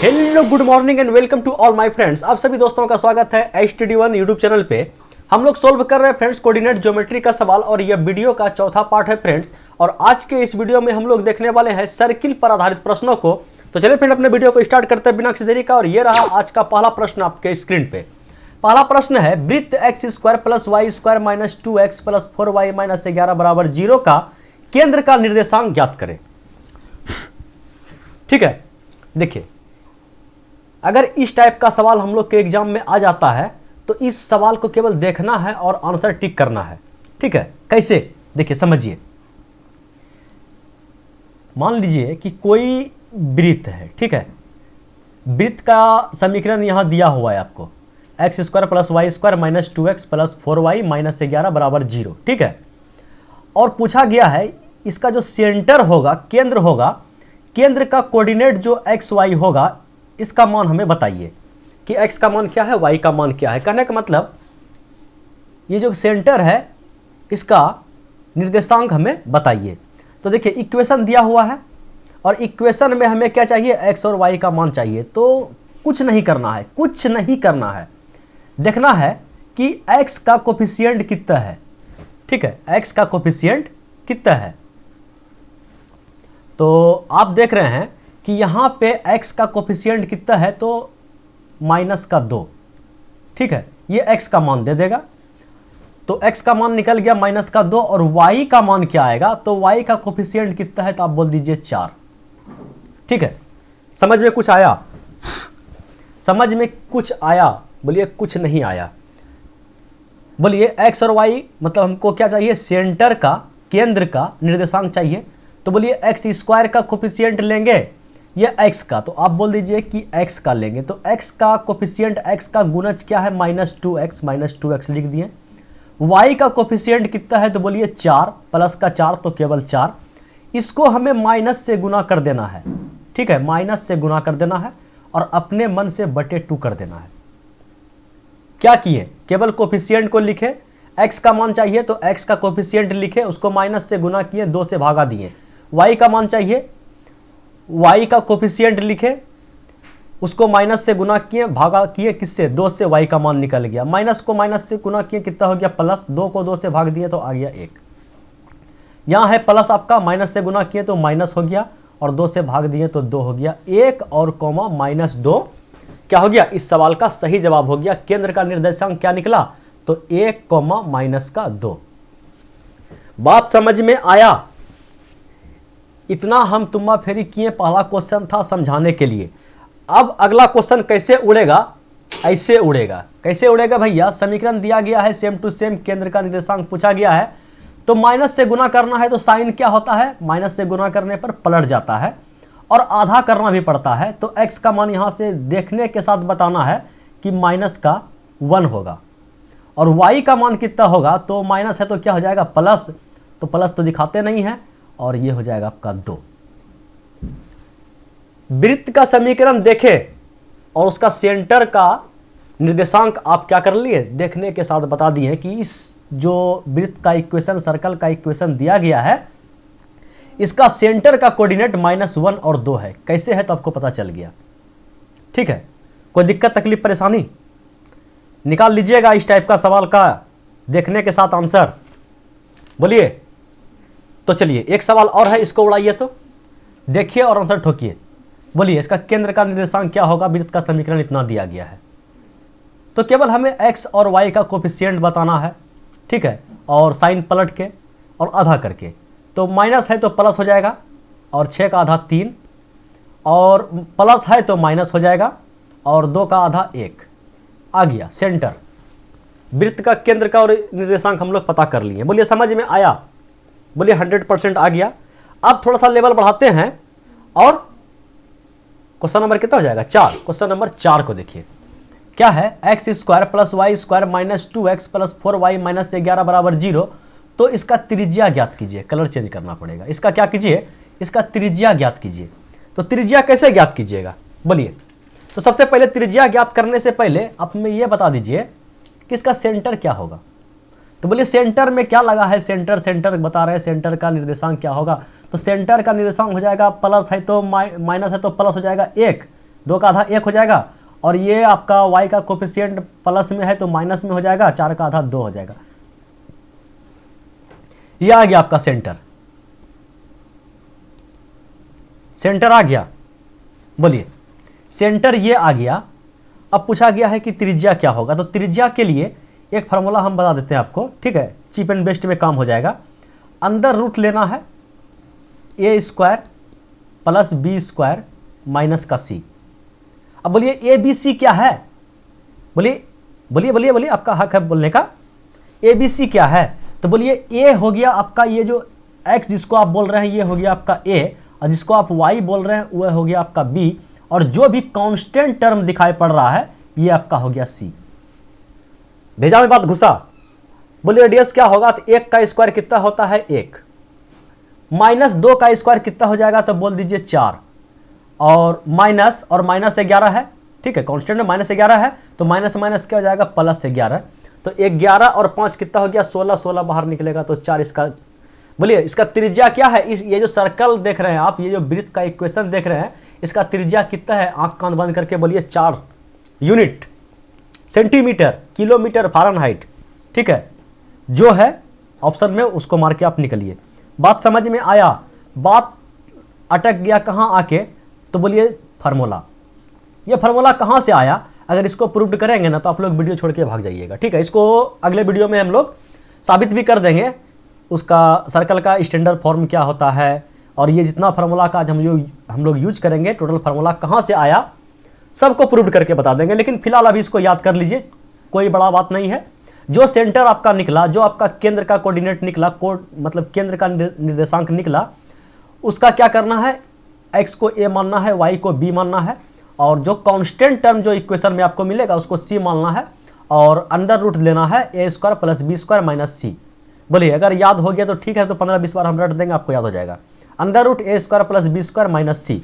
Hello good morning and welcome to all my friends. आप सभी दोस्तों का स्वागत है HTD1 यूट्यूब चैनल पे। हम लोग सोल्व कर रहे हैं फ्रेंड्स कोऑर्डिनेट ज्योमेट्री का सवाल और यह वीडियो का चौथा पार्ट है फ्रेंड्स। और आज के इस वीडियो में हम लोग देखने वाले हैं सर्किल पर आधारित प्रश्नों को। तो चलिए फ्रेंड अपने वीडियो को स्टार्ट करते हैं बिना किसी देरी का। और ये रहा आज का पहला प्रश्न आपके स्क्रीन पे। पहला प्रश्न है वृत्त x² + y² - 2x + 4y - 11 बराबर 0 का केंद्र का निर्देशांक ज्ञात करें। ठीक है, देखिए अगर इस टाइप का सवाल हम लोग के एग्जाम में आ जाता है तो इस सवाल को केवल देखना है और आंसर टिक करना है। ठीक है, कैसे देखिए समझिए। मान लीजिए कि कोई वृत्त है, ठीक है, वृत्त का समीकरण यहां दिया हुआ है आपको x² + y² - 2x + 4y - 11 बराबर 0। ठीक है, और पूछा गया है इसका जो सेंटर होगा, केंद्र होगा, केंद्र का कोऑर्डिनेट जो एक्स वाई होगा इसका मान हमें बताइए कि x का मान क्या है, y का मान क्या है। कहने का मतलब ये जो सेंटर है इसका निर्देशांक हमें बताइए। तो देखिए इक्वेशन दिया हुआ है और इक्वेशन में हमें क्या चाहिए, x और y का मान चाहिए। तो कुछ नहीं करना है, कुछ नहीं करना है, देखना है कि x का कोफिशिएंट कितना है। ठीक है, x का कोफिशिएंट कितना है। तो आप देख रहे हैं कि यहाँ पे x का कोफिशिएंट कितना है, तो -2। ठीक है, ये x का मान दे देगा, तो x का मान निकल गया -2। और y का मान क्या आएगा, तो y का कोफिशिएंट कितना है, तो आप बोल दीजिए 4। ठीक है, समझ में कुछ आया? समझ में कुछ आया? बोलिए कुछ नहीं आया। बोलिए x और y मतलब हमको क्या चाहिए, सेंटर का, केंद्र का निर्देशांक चाहिए। तो बोलिए x² का कोफिशिएंट लेंगे या x का, तो आप बोल दीजिए कि x का लेंगे। तो x का कोफिशिएंट, x का गुणज क्या है, -2x, -2x लिख दिए। y का कोफिशिएंट कितना है, तो बोलिए 4, प्लस का 4 तो केवल 4। इसको हमें माइनस से गुना कर देना है। ठीक है, माइनस से गुना कर देना है और अपने मन से /2 कर देना है। क्या किए, केवल कोफिशिएंट को लिखे, x का मान चाहिए तो x का कोफिशिएंट लिखे, उसको माइनस से गुना किए, 2 से भागा दिए। y का मान चाहिए, y का कोफिशिएंट लिखे, उसको माइनस से गुना किए, भागा किए किससे, 2 से, y का मान निकल गया। माइनस को माइनस से गुना किए, कितना हो गया, प्लस। 2 को 2 से भाग दिए तो आ गया 1। यहाँ है प्लस आपका, माइनस से गुना किए तो माइनस हो गया और 2 से भाग दिए तो 2 हो गया। 1 और कॉमा -2 क्या हो गया, इस सवाल का सही जवाब हो गया। केंद्र का निर्देशांक क्या निकला, तो 1, -2। बात समझ में आया? इतना हम तुम्मा फेरी किए, पहला क्वेश्चन था समझाने के लिए। अब अगला क्वेश्चन कैसे उड़ेगा, ऐसे उड़ेगा। कैसे उड़ेगा भैया, समीकरण दिया गया है, सेम टू सेम केंद्र का निर्देशांक पूछा गया है, तो माइनस से गुना करना है। तो साइन क्या होता है, माइनस से गुना करने पर पलट जाता है और आधा करना भी पड़ता है। तो x का मान यहाँ से देखने के साथ बताना है कि -1 होगा और y का मान कितना होगा, तो माइनस है तो क्या हो जाएगा, प्लस। तो प्लस तो दिखाते नहीं है और ये हो जाएगा आपका 2। वृत्त का समीकरण देखे और उसका सेंटर का निर्देशांक आप क्या कर लिए, देखने के साथ बता दिए कि इस जो वृत्त का इक्वेशन, सर्कल का इक्वेशन दिया गया है, इसका सेंटर का कोऑर्डिनेट -1 और 2 है। कैसे है तो आपको पता चल गया। ठीक है, कोई दिक्कत, तकलीफ, परेशानी निकाल लीजिएगा इस टाइप का सवाल का देखने के साथ आंसर। बोलिए। तो चलिए एक सवाल और है, इसको उड़ाइए तो देखिए और आंसर ठोकिए। बोलिए इसका केंद्र का निर्देशांक क्या होगा, वृत्त का समीकरण इतना दिया गया है, तो केवल हमें x और y का कोफिशिएंट बताना है। ठीक है, और साइन पलट के और आधा करके, तो माइनस है तो प्लस हो जाएगा और 6 का आधा 3, और प्लस है तो माइनस हो जाएगा और 2 का आधा 1 आ गया। सेंटर, वृत्त का केंद्र का और निर्देशांक हम लोग पता कर लिए। बोलिए समझ में आया? बोलिए 100% आ गया। अब थोड़ा सा लेवल बढ़ाते हैं और क्वेश्चन नंबर कितना हो जाएगा, 4। क्वेश्चन नंबर 4 को देखिए, क्या है, x² + y² - 2x + 4y - 11 बराबर 0। तो इसका त्रिज्या ज्ञात कीजिए। कलर चेंज करना पड़ेगा। इसका क्या कीजिए, इसका त्रिज्या ज्ञात कीजिए। तो त्रिज्या कैसे ज्ञात कीजिएगा, बोलिए। तो सबसे पहले त्रिज्या ज्ञात करने से पहले आप हमें यह बता दीजिए कि इसका सेंटर क्या होगा। तो बोलिए सेंटर में क्या लगा है, सेंटर बता रहे हैं, सेंटर का निर्देशांक क्या होगा। तो सेंटर का निर्देशांक हो जाएगा, प्लस है तो माइनस है तो प्लस हो जाएगा 1, 2 का आधा 1 हो जाएगा, और ये आपका y का कोफिशिएंट प्लस में है तो माइनस में हो जाएगा, 4 का आधा 2 हो जाएगा। ये आ गया आपका सेंटर, सेंटर आ गया। बोलिए सेंटर ये आ गया। अब पूछा गया है कि त्रिज्या क्या होगा, तो त्रिज्या के लिए एक फार्मूला हम बता देते हैं आपको, ठीक है, चीप एंड बेस्ट में काम हो जाएगा। अंदर रूट लेना है a square plus B square minus का c। अब बोलिए ए बी सी क्या है, बोलिए बोलिए बोलिए बोलिए, आपका हक है बोलने का। ए बी सी क्या है, तो बोलिए ए हो गया आपका ये जो x जिसको आप बोल रहे हैं ये हो गया आपका a, और जिसको आप y बोल रहे हैं वह हो गया आपका b, और जो भी कांस्टेंट टर्म दिखाई पड़ रहा है ये आपका हो गया c। भेजा में बात घुसा। बोलिए रेडियस क्या होगा, तो 1 का स्क्वायर कितना होता है 1, माइनस 2 का स्क्वायर कितना हो जाएगा, तो बोल दीजिए 4, और माइनस 11 है, ठीक है, कांस्टेंट में माइनस 11 है तो माइनस माइनस क्या हो जाएगा प्लस 11, तो 11 और 5 कितना हो गया 16, 16 बाहर निकलेगा तो 4 इसका। बोलिए इसका त्रिज्या क्या है, इस ये जो सर्कल देख रहे हैं आप, ये जो वृत्त का इक्वेशन देख रहे हैं, इसका त्रिज्या कितना है, आंख कान बंद करके बोलिए 4 यूनिट, सेंटीमीटर, किलोमीटर, फारेनहाइट, ठीक है, जो है ऑप्शन में उसको मार के आप निकलिए। बात समझ में आया, बात अटक गया कहाँ आके, तो बोलिए फार्मूला। ये फार्मूला कहाँ से आया, अगर इसको प्रूव करेंगे ना तो आप लोग वीडियो छोड़ के भाग जाइएगा, ठीक है। इसको अगले वीडियो में हम लोग साबित भी कर देंगे, उसका सर्कल का स्टैंडर्ड फॉर्म क्या होता है, और ये जितना फार्मूला का आज हम लोग यूज करेंगे, टोटल फार्मूला कहाँ से आया सबको प्रूव करके बता देंगे। लेकिन फिलहाल अभी इसको याद कर लीजिए, कोई बड़ा बात नहीं है। जो सेंटर आपका निकला, जो आपका केंद्र का कोऑर्डिनेट निकला, मतलब केंद्र का निर्देशांक निकला, उसका क्या करना है, x को a मानना है, y को b मानना है, और जो कांस्टेंट टर्म जो इक्वेशन में आपको मिलेगा उसको c मानना है, और अंडर रूट लेना है a square plus B square minus c। बोलिए अगर याद हो गया तो ठीक है, तो 15-20 बार हम रट देंगे, आपको याद हो जाएगा। Under root a square plus B square minus c।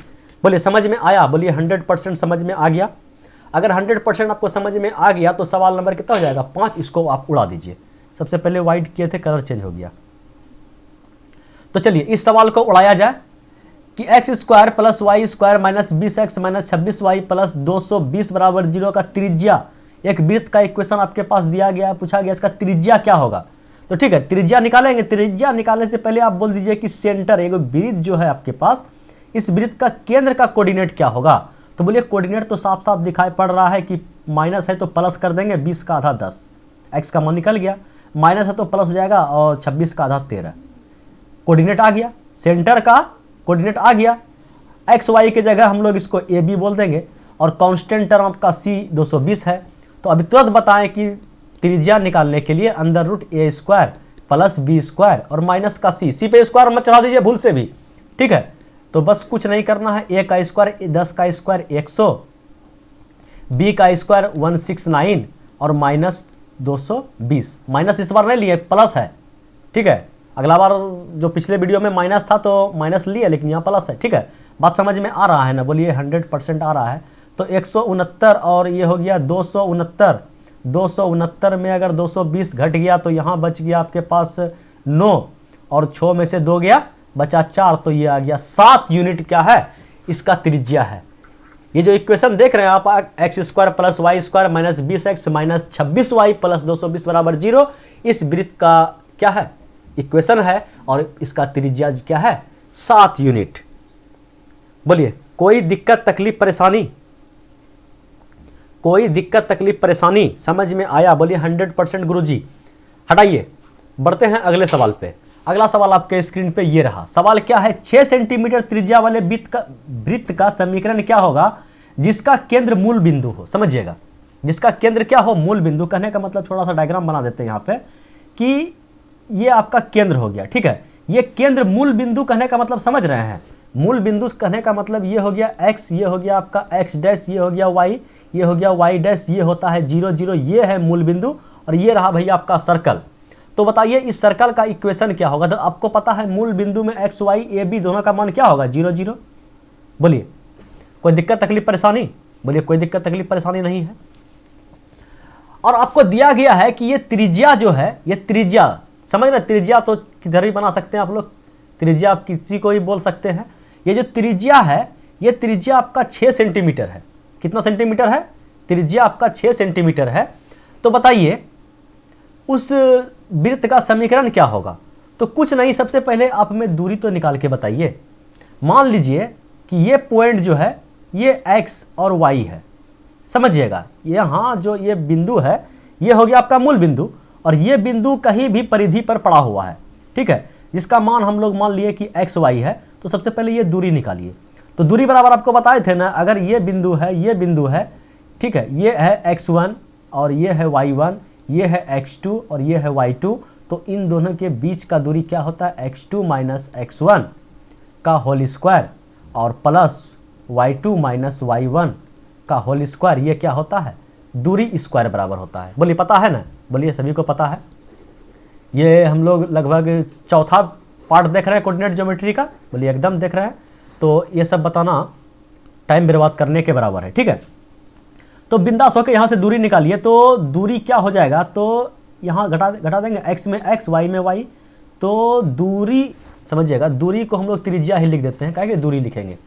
बोलिए समझ में आया, बोलिए 100% समझ में आ गया। अगर 100% आपको समझ में आ गया तो सवाल नंबर कितना हो जाएगा 5, इसको आप उड़ा दीजिए। सबसे पहले वाइट किए थे, कलर चेंज हो गया। तो चलिए इस सवाल को उड़ाया जाए कि X square plus Y square minus 20x minus 26y plus 220 बराबर 0 का त्रिज्या, एक वृत्त का इक्वेशन आपके पास दिया गया, पूछा गया इसका त्रिज्या क्या होगा। तो ठीक है, त्रिज्या निकालेंगे। त्रिज्या निकालने से पहले आप बोल दीजिए कि सेंटर, एक वृत्त जो है आपके पास, इस वृत्त का केंद्र का कोऑर्डिनेट क्या होगा। तो बोलिए कोऑर्डिनेट तो साफ साफ दिखाई पड़ रहा है कि माइनस है तो प्लस कर देंगे, 20 का आधा 10, एक्स का मान निकल गया, माइनस है तो प्लस हो जाएगा, और 26 का आधा 13, कोऑर्डिनेट आ गया, सेंटर का कोऑर्डिनेट आ गया। एक्स वाई के जगह हम लोग इसको ए बी बोल देंगे, और कांस्टेंट टर्म आपका सी 220 है। तो अभी तुरंत बताएं कि त्रिज्या निकालने के लिए अंडर रूट ए स्क्वायर प्लस बी स्क्वायर और माइनस का सी पे स्क्वायर मत चढ़ा दीजिए भूल से भी, ठीक है। तो बस कुछ नहीं करना है, ए का स्क्वायर 10 का स्क्वायर 100, बी का स्क्वायर 169 और माइनस 220। माइनस इस बार नहीं लिए, प्लस है, ठीक है। अगला बार जो पिछले वीडियो में माइनस था तो माइनस लिए, लेकिन यहाँ प्लस है, ठीक है। बात समझ में आ रहा है ना, बोलिए 100% आ रहा है। तो 169 और ये हो गया 269, 269 में अगर 220 घट गया तो यहाँ बच गया आपके पास 9, और 6 में से 2 गया, बचा 4, तो ये आ गया 7 यूनिट क्या है, इसका त्रिज्या है। ये जो इक्वेशन देख रहे हैं आप, X square plus Y square minus 20x minus 26y plus 220 बराबर 0, इस वृत्त का क्या है, इक्वेशन है, और इसका त्रिज्या क्या है 7 यूनिट। बोलिए कोई दिक्कत तकलीफ परेशानी, कोई दिक्कत तकलीफ परेशानी समझ में आया, बोलिए 100% गुरुजी। हटाइए, बढ़ते हैं अगले सवाल पे। अगला सवाल आपके स्क्रीन पे ये रहा। सवाल क्या है, 6 सेंटीमीटर त्रिज्या वाले वृत्त का समीकरण क्या होगा जिसका केंद्र मूल बिंदु हो। समझिएगा, जिसका केंद्र क्या हो, मूल बिंदु। कहने का मतलब थोड़ा सा डायग्राम बना देते हैं यहाँ पे कि ये आपका केंद्र हो गया, ठीक है। ये केंद्र मूल बिंदु कहने का मतलब समझ रहे हैं, मूल बिंदु कहने का मतलब ये हो गया x, ये हो गया आपका x डैश, ये हो गया y, ये हो गया y डैश, ये होता है 0 0, ये है मूल बिंदु, और ये रहा भैया आपका सर्कल। तो बताइए इस सर्कल का इक्वेशन क्या होगा। तो आपको पता है मूल बिंदु में x y a b दोनों का मान क्या होगा 0 0। बोलिए कोई दिक्कत तकलीफ परेशानी, बोलिए कोई दिक्कत तकलीफ परेशानी नहीं है। और आपको दिया गया है कि ये त्रिज्या जो है, ये त्रिज्या समझ रहे, त्रिज्या तो किधर भी बना सकते हैं आप लोग, त्रिज्या आप किसी को भी बोल सकते हैं। ये जो त्रिज्या है ये त्रिज्या आपका 6 सेंटीमीटर है। कितना सेंटीमीटर है? त्रिज्या आपका 6 सेंटीमीटर है। तो बताइए उस वृत्त का समीकरण क्या होगा? तो कुछ नहीं, सबसे पहले आप हमें दूरी तो निकाल के बताइए। मान लीजिए कि ये पॉइंट जो है ये x और y है, समझिएगा। यहाँ जो ये बिंदु है ये हो गया आपका मूल बिंदु, और ये बिंदु कहीं भी परिधि पर पड़ा हुआ है, ठीक है, जिसका मान हम लोग मान लिए कि x y है। तो सबसे पहले ये दूरी निकालिए। तो दूरी बराबर आपको बताए थे ना, अगर ये बिंदु है, ये बिंदु है, ठीक है, ये है x1 और ये है y1, ये है x2 और ये है y2, तो इन दोनों के बीच का दूरी क्या होता है? x2 माइनस x1 का होल स्क्वायर और प्लस y2 माइनस y1 का होल स्क्वायर, ये क्या होता है? दूरी स्क्वायर बराबर होता है। बोलिए पता है ना? बोलिए सभी को पता है। ये हम लोग लगभग चौथा पार्ट देख रहे हैं कोऑर्डिनेट ज्योमेट्री का। बोलिए एकदम देख रहे हैं। तो ये सब बताना टाइम बर्बाद करने के बराबर है, ठीक है। तो बिंदास होकर यहाँ से दूरी निकालिए। तो दूरी क्या हो जाएगा? तो यहाँ घटा देंगे, x में x, y में y। तो दूरी समझिएगा, दूरी को हम लोग त्रिज्या ही लिख देते हैं, काहे कि दूरी लिखेंगे।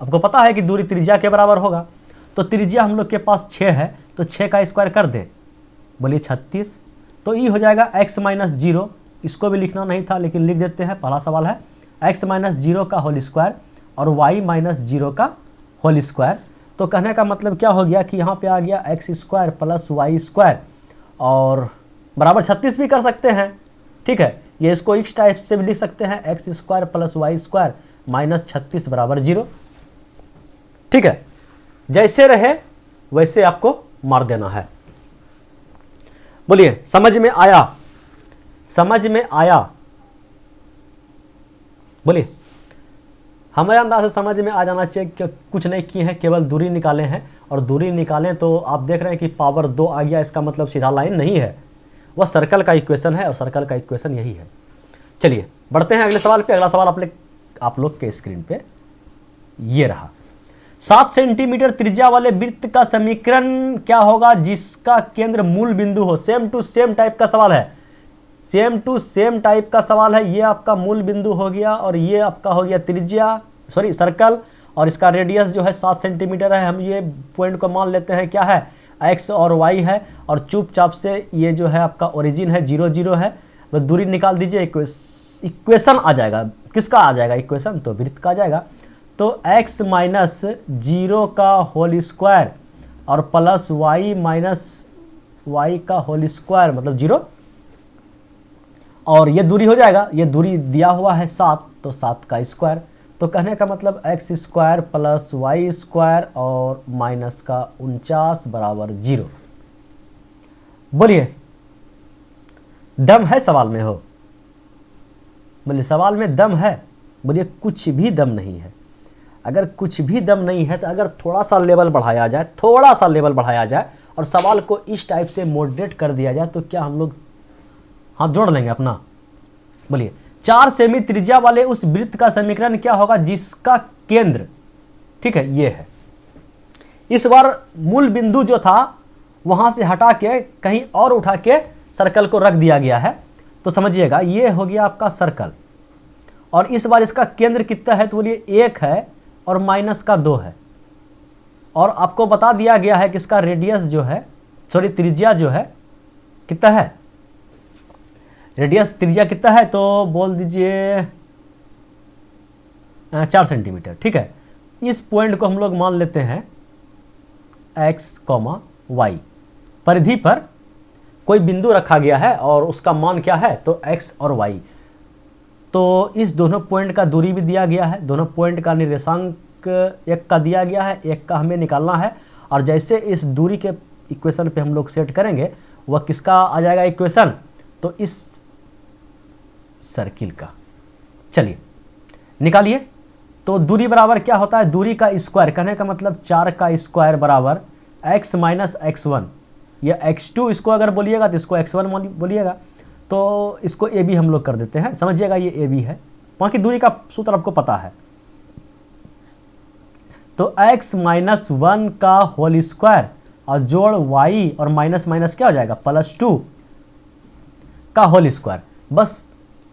आपको पता है कि दूरी त्रिज्या के बराबर होगा। तो त्रिज्या हम लोग के पास 6 है, तो 6 का स्क्वायर कर दे। बोलिए 36। तो ये हो जाएगा x माइनस 0। इसको भी लिखना नहीं था लेकिन लिख देते हैं, पहला सवाल है। x माइनस 0 का होल स्क्वायर और y माइनस 0 का होल स्क्वायर। तो कहने का मतलब क्या हो गया कि यहाँ पे आ गया x square plus y square और बराबर 36 भी कर सकते हैं, ठीक है। ये इसको इस टाइप से भी लिख सकते हैं, x square plus y square minus 36 बराबर 0, ठीक है। जैसे रहे वैसे आपको मार देना है। बोलिए समझ में आया? समझ में आया? बोलिए। हमारे अंदाज से समझ में आ जाना चाहिए कि कुछ नहीं किए हैं, केवल दूरी निकाले हैं। और दूरी निकालें तो आप देख रहे हैं कि पावर 2 आ गया, इसका मतलब सीधा लाइन नहीं है, वह सर्कल का इक्वेशन है, और सर्कल का इक्वेशन यही है। चलिए बढ़ते हैं अगले सवाल पे। अगला सवाल आप लोग के स्क्रीन पे ये रहा। 7 सेंटीमीटर त्रिज्या वाले वृत्त का समीकरण क्या होगा जिसका केंद्र मूल बिंदु हो? सेम टू सेम टाइप का सवाल है, सेम टू सेम टाइप का सवाल है। ये आपका मूल बिंदु हो गया और ये आपका हो गया त्रिज्या, सॉरी सर्कल, और इसका रेडियस जो है 7 सेंटीमीटर है। हम ये पॉइंट को मान लेते हैं क्या है? x और y है, और चुपचाप से ये जो है आपका ओरिजिन है 0 0 है। तो दूरी निकाल दीजिए, इक्वेशन आ जाएगा। किसका आ जाएगा इक्वेशन? तो वृत्त का आ जाएगा। तो x माइनस 0 का होल स्क्वायर और प्लस y माइनस y का होल स्क्वायर मतलब 0, और ये दूरी हो जाएगा। ये दूरी दिया हुआ है 7, तो 7 का स्क्वायर। तो कहने का मतलब x square plus y square और माइनस का 49 बराबर 0। बोलिए दम है सवाल में? हो बोलिए सवाल में दम है? बोलिए कुछ भी दम नहीं है। अगर कुछ भी दम नहीं है तो अगर थोड़ा सा लेवल बढ़ाया जाए, थोड़ा सा लेवल बढ़ाया जाए और सवाल को इस टाइप से मॉडरेट कर दिया जाए तो क्या हम लोग हाथ जोड़ लेंगे अपना? बोलिए 4 सेमी त्रिज्या वाले उस वृत्त का समीकरण क्या होगा जिसका केंद्र, ठीक है, ये है। इस बार मूल बिंदु जो था वहां से हटा के कहीं और उठा के सर्कल को रख दिया गया है। तो समझिएगा ये हो गया आपका सर्कल, और इस बार इसका केंद्र कितना है? तो बोलिए 1 है और माइनस का 2 है। और आपको बता दिया गया है कि इसका रेडियस जो है, सॉरी त्रिज्या जो है कितना है? रेडियस त्रिज्या कितना है? तो बोल दीजिए 4 सेंटीमीटर, ठीक है। इस पॉइंट को हम लोग मान लेते हैं x, y। परिधि पर कोई बिंदु रखा गया है और उसका मान क्या है? तो x और y। तो इस दोनों पॉइंट का दूरी भी दिया गया है, दोनों पॉइंट का निर्देशांक एक का दिया गया है, एक का हमें निकालना है। और जैसे इस दूरी के इक्वेशन पे हम लोग सेट करेंगे वह किसका आ जाएगा इक्वेशन? तो इस सर्किल का। चलिए निकालिए। तो दूरी बराबर क्या होता है? दूरी का स्क्वायर, कहने का मतलब 4 का स्क्वायर बराबर x माइनस x1 या x2 इसको अगर बोलिएगा तो इसको x1 बोलिएगा। तो इसको ए बी हम लोग कर देते हैं, समझिएगा ये ए बी है। वहाँ की दूरी का सूत्र आपको पता है। तो x माइनस 1 का होल स्क्वायर और जोड़ y और माइनस माइनस क्या हो जाएगा? प्लस 2 का होल स्क्वायर। बस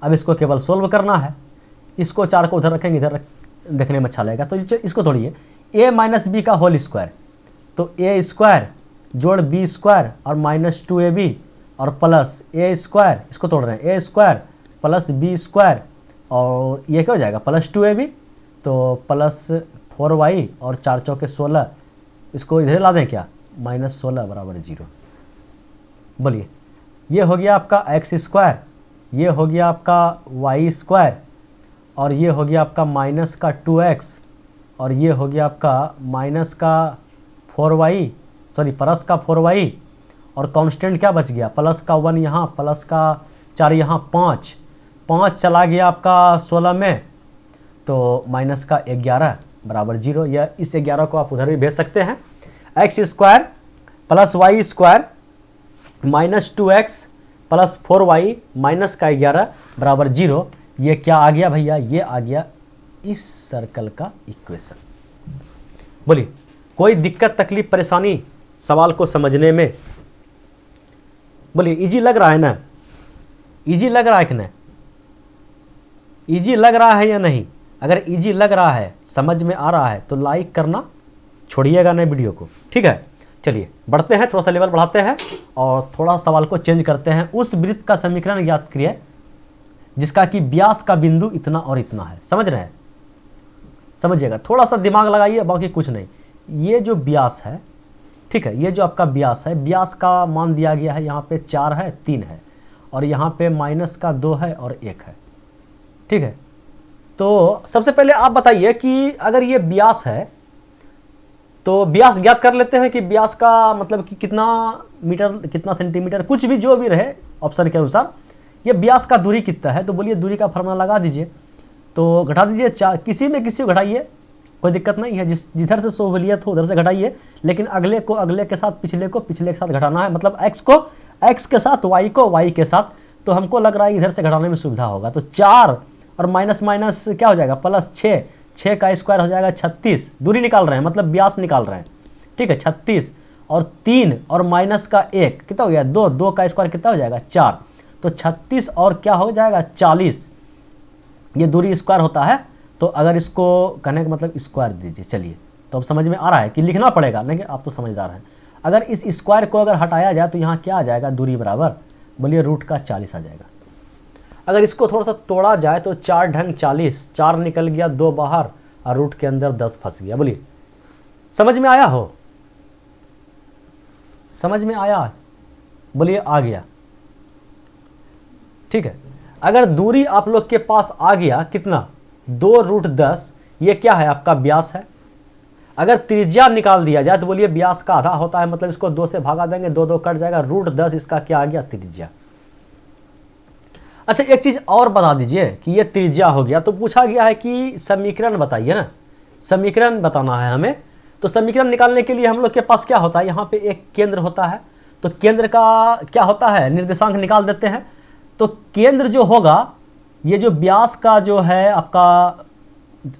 अब इसको केवल सोल्व करना है। इसको 4 को उधर रखेंगे, इधर देखने में अच्छा लगेगा। तो इसको तोड़िए, a माइनस बी का होल स्क्वायर, तो a स्क्वायर जोड़ b स्क्वायर और माइनस 2ab और प्लस a स्क्वायर, इसको तोड़ रहे हैं, a square plus b square और ये क्या हो जाएगा प्लस 2ab, तो प्लस 4y और 4 चौके 16, इसको इधर ला दें क्या, माइनस 16 बराबर 0। बोलिए ये हो गया आपका एक्स स्क्वायर, ये हो गया आपका वाई स्क्वायर और ये हो गया आपका माइनस का 2x और ये हो गया आपका माइनस का 4y, सॉरी प्लस का 4y और कांस्टेंट क्या बच गया, प्लस का 1 यहाँ, प्लस का 4 यहाँ, 5 चला गया आपका 16 में, तो माइनस का 11 बराबर 0। या इस 11 को आप उधर भी भेज सकते हैं, x square plus Y square minus 2x plus 4y minus का 11 बराबर 0। ये क्या आ गया भैया, ये आ गया इस सर्कल का इक्वेशन। बोलिए कोई दिक्कत तकलीफ परेशानी सवाल को समझने में? बोलिए इजी लग रहा है ना, इजी लग रहा है कि नहीं, इजी लग रहा है या नहीं? अगर इजी लग रहा है, समझ में आ रहा है तो लाइक करना छोड़िएगा नहीं वीडियो को, ठीक है। चलिए बढ़ते हैं, थोड़ा सा लेवल बढ़ाते हैं और थोड़ा सवाल को चेंज करते हैं। उस वृत्त का समीकरण ज्ञात करिए जिसका कि व्यास का बिंदु इतना और इतना है। समझ रहे हैं, समझिएगा, थोड़ा सा दिमाग लगाइए, बाकी कुछ नहीं। ये जो व्यास है, ठीक है, ये जो आपका व्यास है, व्यास का मान दिया गया है, यहाँ पे 4 है, 3 है और यहाँ पे माइनस का 2 है और 1 है, ठीक है। तो सबसे पहले आप बताइए कि अगर ये व्यास है तो व्यास ज्ञात कर लेते हैं कि व्यास का मतलब कि कितना मीटर, कितना सेंटीमीटर, कुछ भी जो भी रहे ऑप्शन के अनुसार, ये व्यास का दूरी कितना है। तो बोलिए दूरी का फार्मूला लगा दीजिए, तो घटा दीजिए, किसी में किसी को घटाइए, कोई दिक्कत नहीं है, जिधर से सहूलियत हो उधर से घटाइए, लेकिन अगले को अगले के साथ, पिछले को पिछले के साथ घटाना है, मतलब एक्स को एक्स के साथ, वाई को वाई के साथ। तो हमको लग रहा है इधर से घटाने में सुविधा होगा। तो 4 और माइनस माइनस क्या हो जाएगा, प्लस 6 का स्क्वायर हो जाएगा 36, दूरी निकाल रहे हैं मतलब व्यास निकाल रहे हैं, ठीक है। 36 और 3 और माइनस का 1 कितना हो गया, 2 का स्क्वायर कितना हो जाएगा 4, तो 36 और क्या हो जाएगा 40, ये दूरी स्क्वायर होता है। तो अगर इसको कहने का मतलब स्क्वायर दीजिए, चलिए तो अब समझ में आ रहा है कि लिखना पड़ेगा, लेकिन आप तो समझदार हैं। अगर इस स्क्वायर को अगर हटाया जाए तो यहाँ क्या आ जाएगा, दूरी बराबर, बोलिए रूट का 40 आ जाएगा। अगर इसको थोड़ा सा तोड़ा जाए तो 4 ढंग 40, 4 निकल गया, 2 बाहर और रूट के अंदर 10 फंस गया। बोलिए समझ में आया हो, समझ में आया, बोलिए आ गया, ठीक है। अगर दूरी आप लोग के पास आ गया कितना, 2√10, ये क्या है आपका व्यास है। अगर त्रिज्या निकाल दिया जाए तो बोलिए व्यास का आधा होता है, मतलब इसको 2 से भागा देंगे, 2 कट जाएगा, √10 इसका क्या आ गया, त्रिज्या। अच्छा एक चीज और बता दीजिए कि ये त्रिज्या हो गया, तो पूछा गया है कि समीकरण बताइए ना, समीकरण बताना है हमें। तो समीकरण निकालने के लिए हम लोग के पास क्या होता है, यहाँ पे एक केंद्र होता है, तो केंद्र का क्या होता है, निर्देशांक निकाल देते हैं। तो केंद्र जो होगा, ये जो व्यास का जो है आपका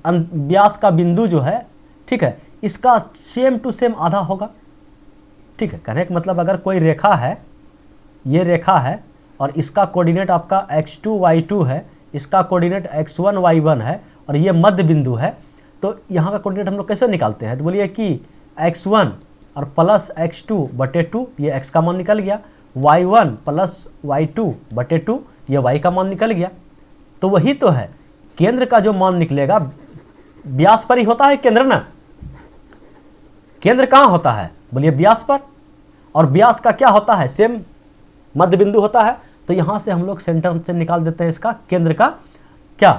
व्यास का बिंदु जो है, ठीक है, इसका सेम टू सेम आधा होगा, ठीक है। कहने का मतलब अगर कोई रेखा है, ये रेखा है और इसका कोऑर्डिनेट आपका x2 y2 है, इसका कोऑर्डिनेट x1 y1 है और ये मध्य बिंदु है, तो यहाँ का कोऑर्डिनेट हम लोग कैसे निकालते हैं, तो बोलिए कि x1 और प्लस x2/2, ये x का मान निकल गया, y1 प्लस y2/2, ये y का मान निकल गया। तो वही तो है, केंद्र का जो मान निकलेगा व्यास पर ही होता है केंद्र ना, केंद्र कहाँ होता है, बोलिए व्यास पर, और व्यास का क्या होता है, सेम मध्य बिंदु होता है। तो यहाँ से हम लोग सेंटर से निकाल देते हैं इसका केंद्र का क्या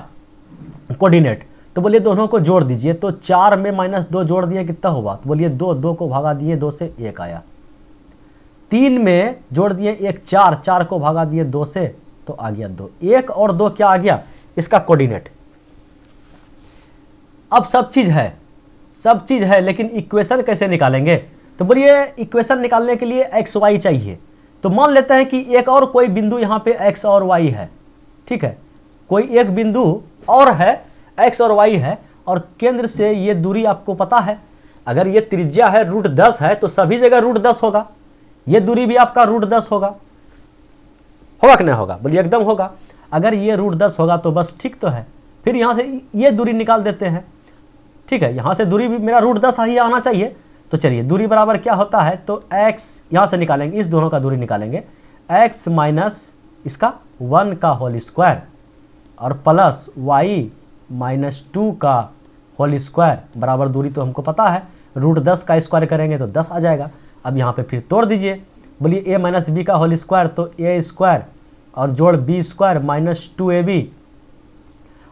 कोऑर्डिनेट। तो बोलिए दोनों को जोड़ दीजिए, तो 4 में -2 जोड़ दिए कितना होगा, तो बोलिए 2 को भागा दिए, 2 से 1 आया। 3 में जोड़ दिए 1, 4 को भागा दिए 2 से, तो आ गया 2, 1 और 2 क्या आ गया, इसका कोऑर्डिनेट। अब सब चीज है, लेकिन इक्वेशन कैसे निकालेंगे, तो बोलिए इक्वेशन निकालने के लिए एक्स वाई चाहिए। तो मान लेते हैं कि एक और कोई बिंदु यहाँ पे x और y है, ठीक है, कोई एक बिंदु और है x और y है, और केंद्र से ये दूरी आपको पता है, अगर ये त्रिज्या है √10 है तो सभी जगह √10 होगा, ये दूरी भी आपका √10 होगा कि नहीं होगा, बोलिए एकदम होगा। अगर ये √10 होगा तो बस ठीक तो है, फिर यहाँ से ये दूरी निकाल देते हैं। ठीक है, यहाँ से दूरी भी मेरा √10 ही आना चाहिए। तो चलिए दूरी बराबर क्या होता है, तो x यहाँ से निकालेंगे, इस दोनों का दूरी निकालेंगे, x माइनस इसका 1 का होल स्क्वायर और प्लस y माइनस 2 का होल स्क्वायर बराबर, दूरी तो हमको पता है, √10 का स्क्वायर करेंगे तो 10 आ जाएगा। अब यहाँ पे फिर तोड़ दीजिए, बोलिए a माइनस बी का होल स्क्वायर, तो a स्क्वायर और जोड़ b स्क्वायर माइनस 2ab,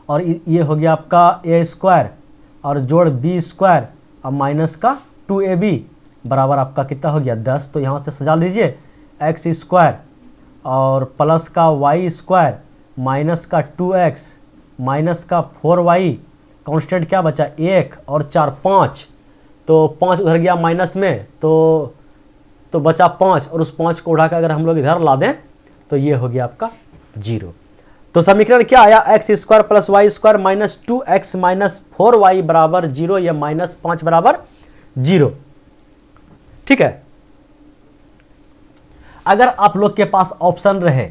और ये हो गया आपका a स्क्वायर और जोड़ b स्क्वायर और माइनस का 2ab बराबर आपका कितना हो गया 10। तो यहाँ से सजा लीजिए, x स्क्वायर और प्लस का y स्क्वायर माइनस का 2x माइनस का 4y, कांस्टेंट क्या बचा 1 और 4 5, तो 5 उधर गया माइनस में, तो बचा 5 और उस 5 को उठाकर अगर हम लोग इधर ला दें तो ये हो गया आपका 0। तो समीकरण क्या आया, x square plus Y square minus 2x minus 4y बराबर 0 या माइनस 5 बराबर 0। ठीक है, अगर आप लोग के पास ऑप्शन रहे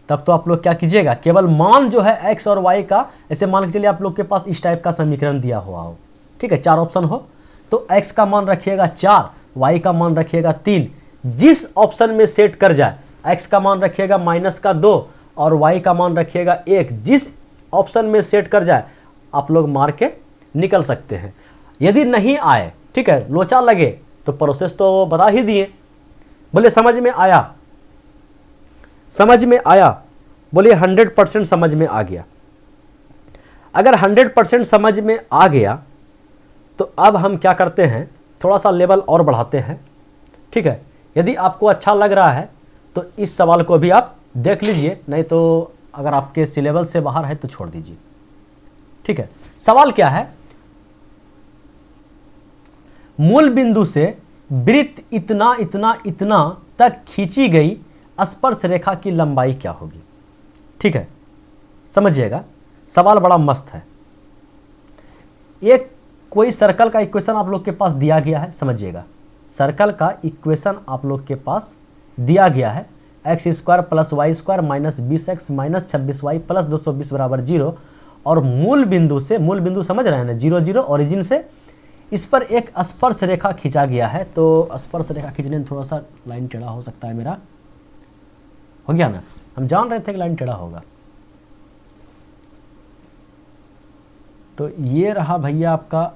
तब तो आप लोग क्या कीजिएगा, केवल मान जो है x और y का, ऐसे मान के चलिए आप लोग के पास इस टाइप का समीकरण दिया हुआ हो, ठीक है, 4 ऑप्शन हो, तो x का मान रखिएगा 4, y का मान रखिएगा 3, जिस ऑप्शन में सेट कर जाए, x का मान रखिएगा -2 और y का मान रखिएगा 1, जिस ऑप्शन में सेट कर जाए आप लोग मार के निकल सकते हैं। यदि नहीं आए, ठीक है, लोचा लगे, तो प्रोसेस तो बता ही दिए, बोले समझ में आया, समझ में आया, बोलिए 100% समझ में आ गया। अगर 100% समझ में आ गया तो अब हम क्या करते हैं, थोड़ा सा लेवल और बढ़ाते हैं। ठीक है, यदि आपको अच्छा लग रहा है तो इस सवाल को भी आप देख लीजिए, नहीं तो अगर आपके सिलेबस से बाहर है तो छोड़ दीजिए। ठीक है, सवाल क्या है, मूल बिंदु से वृत्त इतना इतना इतना तक खींची गई स्पर्श रेखा की लंबाई क्या होगी। ठीक है, समझिएगा, सवाल बड़ा मस्त है। एक कोई सर्कल का इक्वेशन आप लोग के पास दिया गया है, समझिएगा, सर्कल का इक्वेशन आप लोग के पास दिया गया है, x square plus Y square minus 20x minus 26y plus 220 बराबर 0, और मूल बिंदु से, मूल बिंदु समझ रहे हैं ना, 0 0 ओरिजिन से इस पर एक स्पर्श रेखा खींचा गया है। तो स्पर्श रेखा खींचने में थोड़ा सा लाइन टेढ़ा हो सकता है, मेरा हो गया ना, हम जान रहे थे कि लाइन टेढ़ा होगा। तो ये रहा भैया आपका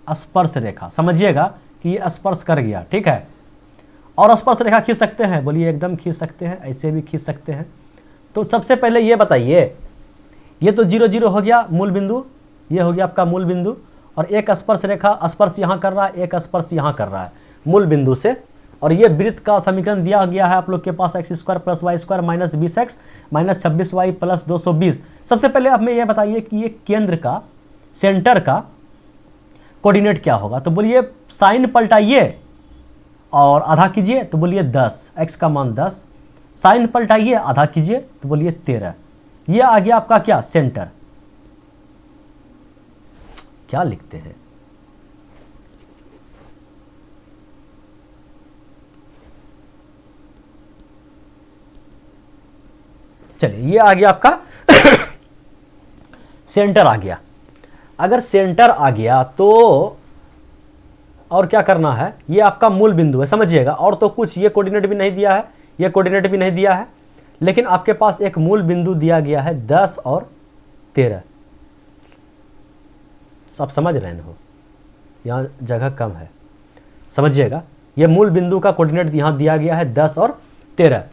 स्पर्श रेखा, समझिएगा कि ये स्पर्श कर गया। ठीक है, और स्पर्श रेखा खींच सकते हैं, बोलिए एकदम खींच सकते हैं, ऐसे भी खींच सकते हैं। तो सबसे पहले ये बताइए, ये तो 0 0 हो गया मूल बिंदु, ये हो गया आपका मूल बिंदु, और एक स्पर्श रेखा स्पर्श यहाँ कर रहा है, एक स्पर्श यहाँ कर रहा है मूल बिंदु से, और ये वृत्त का समीकरण दिया गया है आप लोग के पास, x square plus Y square minus 20x minus 26y plus 220। सबसे पहले अब हमें यह बताइए कि ये केंद्र का, सेंटर का कोऑर्डिनेट क्या होगा। तो बोलिए साइन पलटाइए और आधा कीजिए, तो बोलिए 10, x का मान 10, साइन पलटाइए आधा कीजिए, तो बोलिए 13। ये आ गया आपका क्या, सेंटर। क्या लिखते हैं, चलिए ये आ गया आपका सेंटर आ गया। अगर सेंटर आ गया तो और क्या करना है, ये आपका मूल बिंदु है, समझिएगा, और तो कुछ ये कोऑर्डिनेट भी नहीं दिया है, ये कोऑर्डिनेट भी नहीं दिया है, लेकिन आपके पास एक मूल बिंदु दिया गया है 10 और 13। आप समझ रहे हो, यहाँ जगह कम है, समझिएगा, ये मूल बिंदु का कोऑर्डिनेट यहाँ दिया गया है 10 और 13।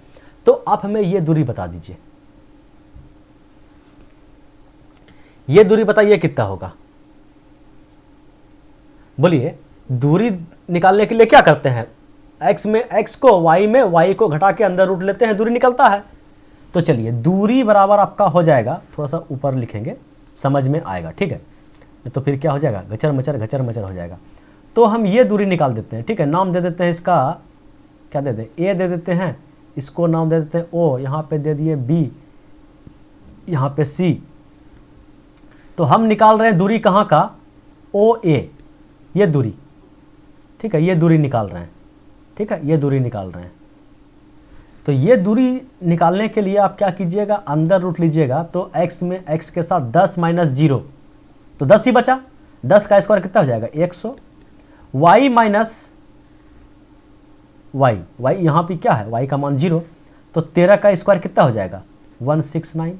तो आप हमें ये दूरी बता दीजिए, ये दूरी बताइए कितना होगा। बोलिए दूरी निकालने के लिए क्या करते हैं, x में x को, y में y को घटा के अंदर रूट लेते हैं, दूरी निकलता है। तो चलिए दूरी बराबर आपका हो जाएगा, थोड़ा सा ऊपर लिखेंगे, समझ में आएगा। ठीक है, तो फिर क्या हो जाएगा, घचर मचर हो जाएगा। तो हम ये दूरी निकाल देते हैं। ठीक है, नाम दे देते हैं इसका, क्या दे दें, a दे देते हैं, इसको नाम दे देते हैं o, यहाँ पे दे दिए b, यहाँ पे c। तो हम निकाल रहे हैं दूरी कहाँ का, OA, ये दूरी। ठीक है, ये दूरी निकाल रहे हैं। ठीक है, ये दूरी निकाल रहे हैं। तो ये दूरी निकालने के लिए आप क्या कीजिएगा, अंदर रूट लीजिएगा, तो x में x के साथ 10 माइनस 0, तो 10 ही बचा, 10 का स्क्वायर कितना हो जाएगा 100। y माइनस y, y यहाँ पे क्या है, y का मान 0, तो 13 का स्क्वायर कितना हो जाएगा 169।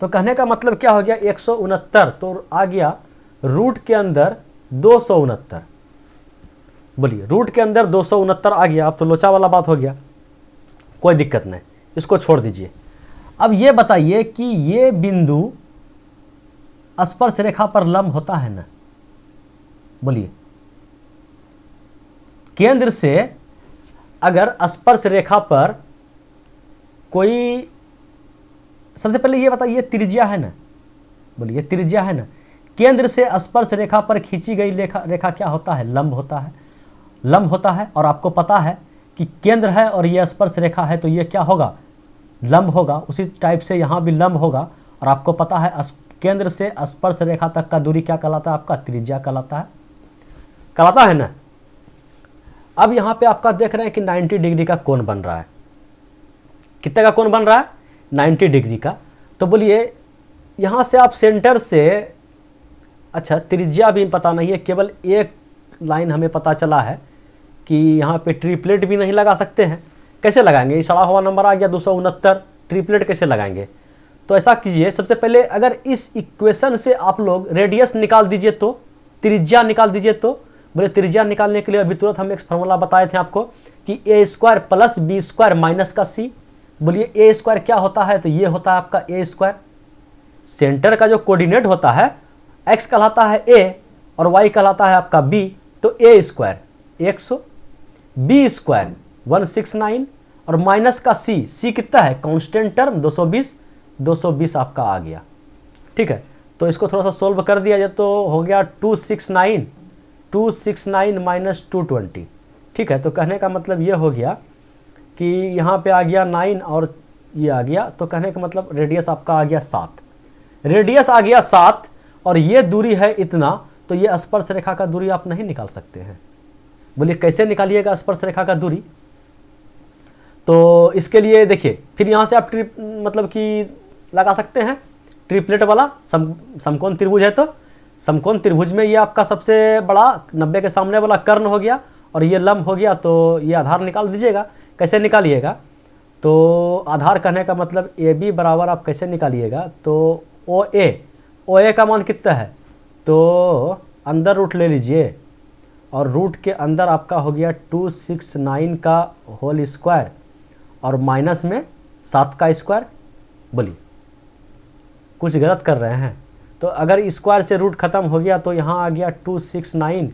तो कहने का मतलब क्या हो गया 169, तो आ गया रूट के अंदर 269। बोलिए रूट के अंदर 269 आ गया। अब तो लोचा वाला बात हो गया, कोई दिक्कत नहीं, इसको छोड़ दीजिए। अब ये बताइए कि ये बिंदु स्पर्श रेखा पर लंब होता है ना? बोलिए केंद्र से अगर स्पर्श रेखा पर कोई, सबसे पहले ये बताइए त्रिज्या है ना? बोलिए त्रिज्या है ना? केंद्र से स्पर्श रेखा पर खींची गई रेखा क्या होता है, लंब होता है, लंब होता है। और आपको पता है कि केंद्र है और ये स्पर्श रेखा है, तो ये क्या होगा, लंब होगा। उसी टाइप से यहाँ भी लंब होगा। और आपको पता है केंद्र से स्पर्श रेखा तक का दूरी क्या कहलाता है, आपका त्रिज्या कहलाता है ना? अब यहाँ पे आपका देख रहे हैं कि 90 डिग्री का कोण बन रहा है। कितने का कोण बन रहा है, 90 डिग्री का। तो बोलिए यहाँ से आप सेंटर से, अच्छा त्रिज्या भी पता नहीं है, केवल एक लाइन हमें पता चला है कि यहाँ पे ट्रिपलेट भी नहीं लगा सकते हैं। कैसे लगाएंगे, ये सड़ा हुआ नंबर आ गया 269, ट्रिपलेट कैसे लगाएंगे? तो ऐसा कीजिए, सबसे पहले अगर इस इक्वेशन से आप लोग रेडियस निकाल दीजिए तो त्रिज्या निकाल दीजिए। तो बोले त्रिज्या निकालने के लिए अभी तुरंत हम एक फॉर्मूला बताए थे आपको कि A square plus B square minus का सी। बोलिए ए स्क्वायर क्या होता है, तो ये होता है आपका ए स्क्वायर। सेंटर का जो कोऑर्डिनेट होता है एक्स कहलाता है ए और वाई कहलाता है आपका बी। तो ए स्क्वायर 100, बी स्क्वायर 169 और माइनस का सी, सी कितना है कांस्टेंट टर्म 220 आपका आ गया। ठीक है, तो इसको थोड़ा सा सोल्व कर दिया जाए तो हो गया 269 माइनस 220। ठीक है, तो कहने का मतलब ये हो गया कि यहाँ पे आ गया 9 और ये आ गया, तो कहने का मतलब रेडियस आपका आ गया 7, रेडियस आ गया 7 और ये दूरी है इतना। तो ये स्पर्श रेखा का दूरी आप नहीं निकाल सकते हैं। बोलिए कैसे निकालिएगा स्पर्श रेखा का दूरी? तो इसके लिए देखिए, फिर यहाँ से आप मतलब कि लगा सकते हैं ट्रिपलेट वाला समकोण त्रिभुज है। तो समकोण त्रिभुज में ये आपका सबसे बड़ा 90 के सामने वाला कर्ण हो गया और ये लंब हो गया। तो ये आधार निकाल दीजिएगा। कैसे निकालिएगा? तो आधार कहने का मतलब ए बी बराबर आप कैसे निकालिएगा? तो ओ ए का मान कितना है, तो अंदर रूट ले लीजिए और रूट के अंदर आपका हो गया 269 का होल स्क्वायर और माइनस में 7 का स्क्वायर। बोलिए कुछ गलत कर रहे हैं? तो अगर स्क्वायर से रूट खत्म हो गया तो यहाँ आ गया 269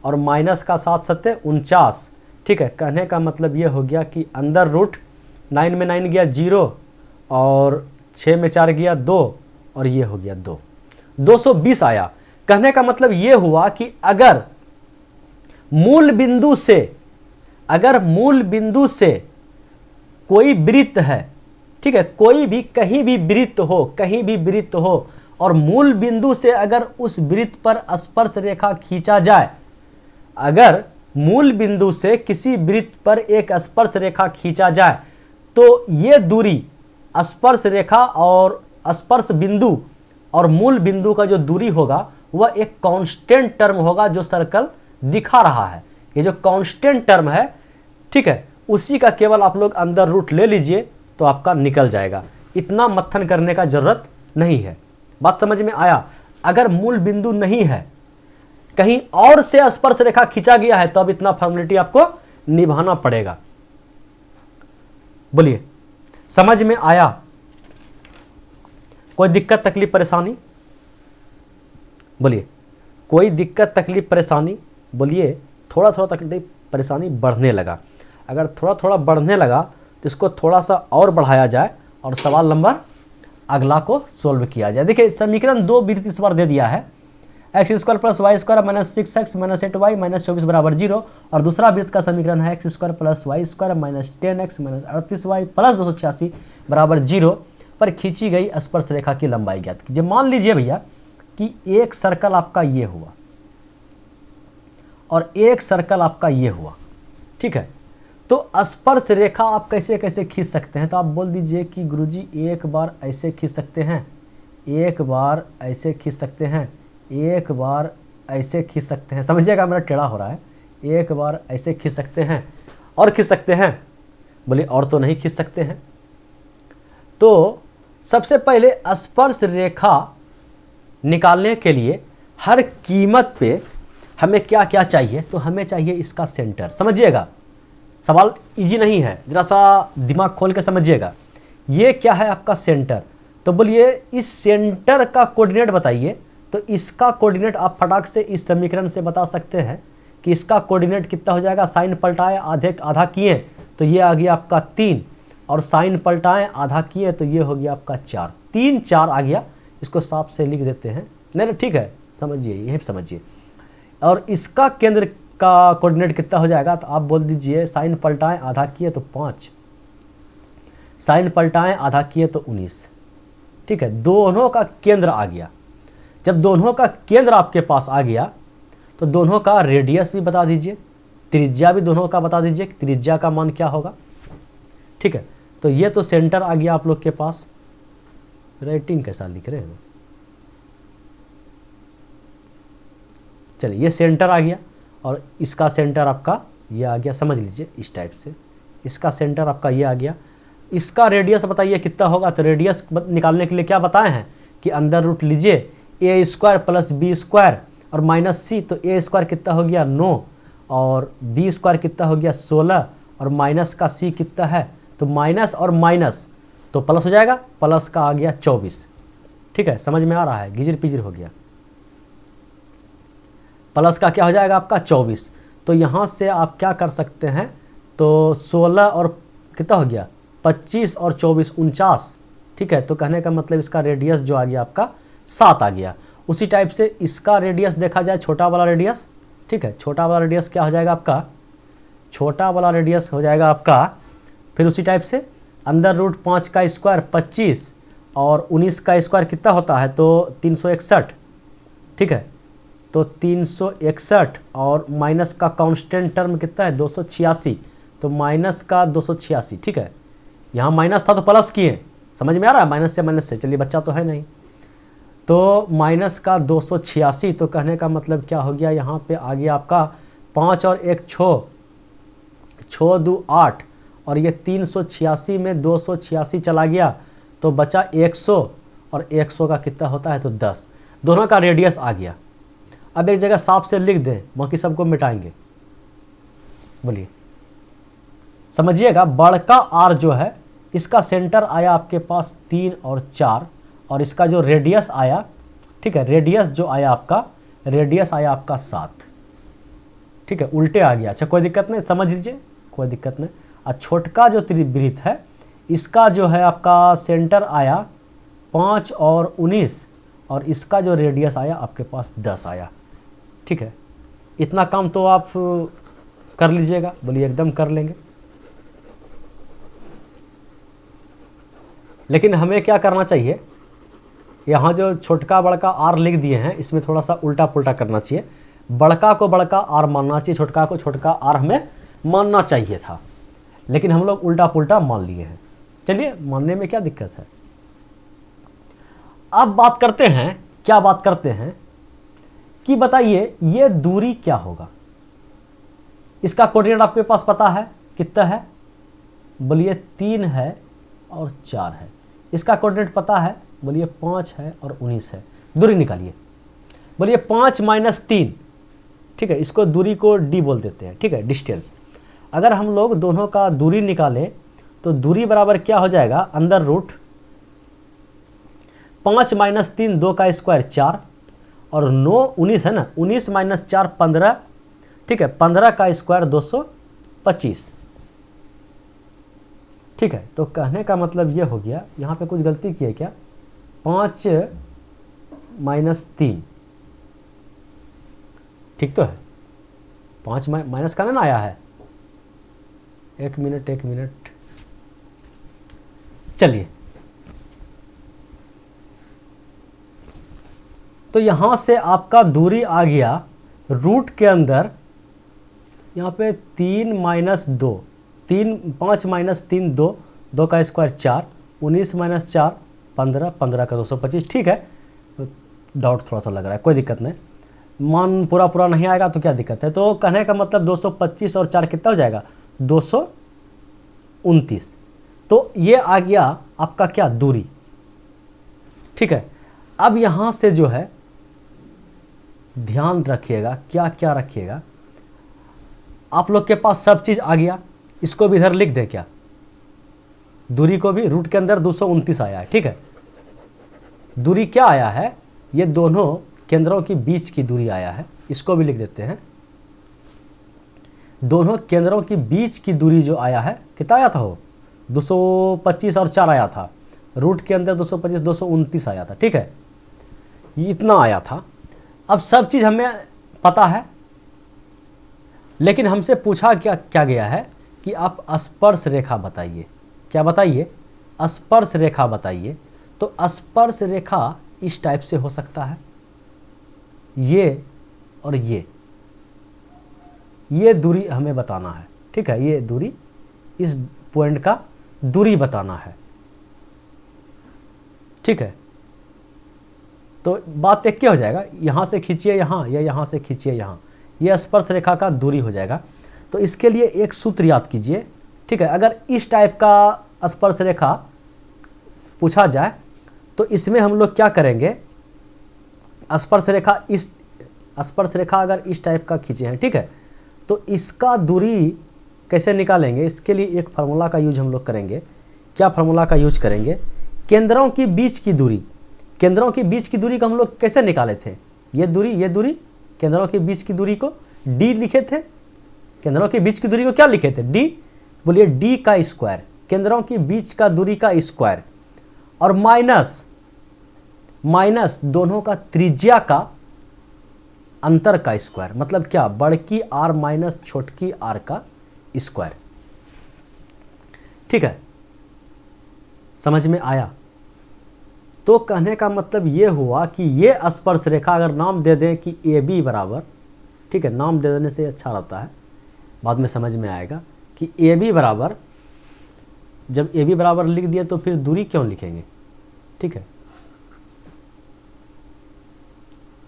और माइनस का 7 सत्ते 49। ठीक है, कहने का मतलब ये हो गया कि अंदर रूट 9 में 9 गया 0 और 6 में 4 गया 2 और ये हो गया 220 आया। कहने का मतलब ये हुआ कि अगर मूल बिंदु से कोई वृत्त है, ठीक है, कोई भी कहीं भी वृत्त हो और मूल बिंदु से अगर उस वृत्त पर स्पर्श रेखा खींचा जाए, अगर मूल बिंदु से किसी वृत्त पर एक स्पर्श रेखा खींचा जाए तो ये दूरी स्पर्श रेखा और स्पर्श बिंदु और मूल बिंदु का जो दूरी होगा वह एक कांस्टेंट टर्म होगा जो सर्कल दिखा रहा है। ये जो कांस्टेंट टर्म है, ठीक है, उसी का केवल आप लोग अंदर रूट ले लीजिए तो आपका निकल जाएगा। इतना मत्थन करने का जरूरत नहीं है। बात समझ में आया? अगर मूल बिंदु नहीं है, कहीं और से स्पर्श रेखा खींचा गया है तो अब इतना फॉर्मेलिटी आपको निभाना पड़ेगा। बोलिए समझ में आया? कोई दिक्कत तकलीफ परेशानी? बोलिए कोई दिक्कत तकलीफ परेशानी? बोलिए थोड़ा थोड़ा तकलीफ परेशानी बढ़ने लगा। अगर थोड़ा थोड़ा बढ़ने लगा तो इसको थोड़ा सा और बढ़ाया जाए और सवाल नंबर अगला को सोल्व किया जाए। देखिए समीकरण 2 वृत्त इस बार दे दिया है, x square plus Y square minus 6x minus 8y minus 24 बराबर 0। और दूसरा वृत्त का समीकरण है x square plus Y square minus 10x minus 38y plus 286 बराबर 0 पर खींची गई स्पर्श रेखा की लंबाई ज्ञात कीजिए। मान लीजिए भैया कि एक सर्कल आपका ये हुआ और एक सर्कल आपका ये हुआ, ठीक है, तो स्पर्श रेखा आप कैसे कैसे खींच सकते हैं? तो आप बोल दीजिए कि गुरुजी एक बार ऐसे खींच सकते हैं, एक बार ऐसे खींच सकते हैं, एक बार ऐसे खींच सकते हैं, समझिएगा मेरा टेढ़ा हो रहा है, एक बार ऐसे खींच सकते हैं और खींच सकते हैं, बोले और तो नहीं खींच सकते हैं। तो सबसे पहले स्पर्श रेखा निकालने के लिए हर कीमत पे हमें क्या क्या चाहिए, तो हमें चाहिए इसका सेंटर। समझिएगा सवाल इजी नहीं है, जरा सा दिमाग खोल के समझिएगा। ये क्या है आपका सेंटर, तो बोलिए इस सेंटर का कोऑर्डिनेट बताइए। तो इसका कोऑर्डिनेट आप फटाक से इस समीकरण से बता सकते हैं कि इसका कोऑर्डिनेट कितना हो जाएगा। साइन पलटाए आधा किए तो ये आ गया आपका 3, और साइन पलटाएं आधा किए तो ये हो गया आपका 4, 3 4 आ गया। इसको साफ से लिख देते हैं, नहीं ठीक है, समझिए यही समझिए। और इसका केंद्र का कोऑर्डिनेट कितना हो जाएगा, तो आप बोल दीजिए साइन पलटाएं आधा किए तो 5, साइन पलटाएं आधा किए तो 19। ठीक है, दोनों का केंद्र आ गया। जब दोनों का केंद्र आपके पास आ गया तो दोनों का रेडियस भी बता दीजिए, त्रिज्या भी दोनों का बता दीजिए कि त्रिज्या का मान क्या होगा। ठीक है, तो ये तो सेंटर आ गया आप लोग के पास। राइटिंग कैसा लिख रहे हैं, चलिए ये सेंटर आ गया और इसका सेंटर आपका ये आ गया, समझ लीजिए इस टाइप से। इसका सेंटर आपका ये आ गया। इसका रेडियस बताइए कितना होगा, तो रेडियस निकालने के लिए क्या बताए हैं कि अंदर रूट लीजिए ए स्क्वायर प्लस बी स्क्वायर और माइनस सी। तो ए स्क्वायर कितना हो गया 9 और बी स्क्वायर कितना हो गया 16 और माइनस का सी कितना है, तो माइनस और माइनस तो प्लस हो जाएगा, प्लस का आ गया 24। ठीक है, समझ में आ रहा है, गिजिर पिजिर हो गया। प्लस का क्या हो जाएगा आपका 24। तो यहाँ से आप क्या कर सकते हैं, तो 16 और कितना हो गया 25 और 24 49। ठीक है, तो कहने का मतलब इसका रेडियस जो आ गया आपका 7 आ गया। उसी टाइप से इसका रेडियस देखा जाए, छोटा वाला रेडियस। ठीक है, छोटा वाला रेडियस क्या हो जाएगा आपका, छोटा वाला रेडियस हो जाएगा आपका, फिर उसी टाइप से अंदर रूट 5 का स्क्वायर 25 और 19 का स्क्वायर कितना होता है, तो 361। ठीक है, तो 361 और माइनस का कांस्टेंट टर्म कितना है 286, तो माइनस का 286। ठीक है, यहाँ माइनस था तो प्लस किए, समझ में आ रहा है, माइनस से चलिए, बच्चा तो है नहीं, तो माइनस का 286। तो कहने का मतलब क्या हो गया, यहाँ पे आ गया आपका 5 और 1 6, 6 2 8 और ये 386 में 286 चला गया तो बचा 100 और 100 का कितना होता है, तो 10। दोनों का रेडियस आ गया। अब एक जगह साफ से लिख दें, बाकी सबको मिटाएंगे। बोलिए समझिएगा, बड़का आर जो है इसका सेंटर आया आपके पास 3 और 4 और इसका जो रेडियस आया, ठीक है, रेडियस जो आया आपका, रेडियस आया आपका 7। ठीक है, उल्टे आ गया। अच्छा कोई दिक्कत नहीं, समझ लीजिए, कोई दिक्कत नहीं। और छोटका जो त्रिवृत्त है इसका जो है आपका सेंटर आया 5 और 19 और इसका जो रेडियस आया आपके पास 10 आया। ठीक है, इतना काम तो आप कर लीजिएगा। बोलिए एकदम कर लेंगे। लेकिन हमें क्या करना चाहिए, यहाँ जो छोटका बड़का आर लिख दिए हैं इसमें थोड़ा सा उल्टा पुल्टा करना चाहिए। बड़का को बड़का आर मानना चाहिए, छोटका को छोटका आर हमें मानना चाहिए था, लेकिन हम लोग उल्टा पुल्टा मान लिए हैं। चलिए, मानने में क्या दिक्कत है। अब बात करते हैं, क्या बात करते हैं कि बताइए ये दूरी क्या होगा। इसका कोऑर्डिनेट आपके पास पता है कितना है, बोलिए 3 है और 4 है। इसका कोऑर्डिनेट पता है, बोलिए 5 है और 19 है। दूरी निकालिए, बोलिए 5 माइनस 3। ठीक है, इसको दूरी को डी बोल देते हैं। ठीक है, डिस्टेंस। अगर हम लोग दोनों का दूरी निकालें तो दूरी बराबर क्या हो जाएगा, अंदर रूट 5 माइनस 3 2 का स्क्वायर 4 और 9 19 है ना, 19 माइनस 4 15। ठीक है, 15 का स्क्वायर 225। ठीक है, तो कहने का मतलब ये हो गया, यहाँ पे कुछ गलती की है क्या, 5 माइनस 3। ठीक तो है, 5 माइनस का ना आया है। एक मिनट चलिए, तो यहाँ से आपका दूरी आ गया रूट के अंदर, यहाँ पे 3 माइनस 2, 5 माइनस 3 2, 2 का स्क्वायर 4, 19 माइनस 4 15, 15 का 225। ठीक है, डाउट थोड़ा सा लग रहा है, कोई दिक्कत नहीं, मान पूरा पूरा नहीं आएगा तो क्या दिक्कत है। तो कहने का मतलब 225 और 4 कितना हो जाएगा, 229। तो ये आ गया आपका क्या, दूरी। ठीक है, अब यहाँ से जो है ध्यान रखिएगा, क्या क्या रखिएगा, आप लोग के पास सब चीज़ आ गया। इसको भी इधर लिख दे क्या, दूरी को भी, रूट के अंदर 229 आया है। ठीक है, दूरी क्या आया है, ये दोनों केंद्रों के बीच की दूरी आया है, इसको भी लिख देते हैं। दोनों केंद्रों के बीच की दूरी जो आया है, कितना आया था वो, 225 और 4 आया था, रूट के अंदर 225 229 आया था। ठीक है, ये इतना आया था। अब सब चीज़ हमें पता है, लेकिन हमसे पूछा क्या गया है कि आप स्पर्श रेखा बताइए। क्या बताइए, स्पर्श रेखा बताइए। तो स्पर्श रेखा इस टाइप से हो सकता है, ये और ये दूरी हमें बताना है। ठीक है, ये दूरी, इस पॉइंट का दूरी बताना है। ठीक है, तो बात एक क्या हो जाएगा, यहाँ से खींचिए यहाँ या यहाँ से खींचिए यहाँ, ये स्पर्श रेखा का दूरी हो जाएगा। तो इसके लिए एक सूत्र याद कीजिए। ठीक है, अगर इस टाइप का स्पर्श रेखा पूछा जाए तो इसमें हम लोग क्या करेंगे, स्पर्श रेखा अगर इस टाइप का खींचे हैं, ठीक है, तो इसका दूरी कैसे निकालेंगे, इसके लिए एक फार्मूला का यूज हम लोग करेंगे। क्या फार्मूला का यूज करेंगे, केंद्रों की बीच की दूरी। केंद्रों की बीच की दूरी को हम लोग कैसे निकाले थे, ये दूरी केंद्रों के बीच की दूरी को d लिखे थे। केंद्रों के बीच की दूरी को क्या लिखे थे, d, बोलिए d का स्क्वायर, केंद्रों के बीच का दूरी का स्क्वायर, और माइनस दोनों का त्रिज्या का अंतर का स्क्वायर, मतलब क्या, बड़की r माइनस छोटकी r का स्क्वायर। ठीक है, समझ में आया। तो कहने का मतलब ये हुआ कि ये स्पर्श रेखा, अगर नाम दे दें कि ए बी बराबर, ठीक है, नाम दे देने से अच्छा रहता है, बाद में समझ में आएगा कि ए बी बराबर, जब ए बी बराबर लिख दिए तो फिर दूरी क्यों लिखेंगे। ठीक है,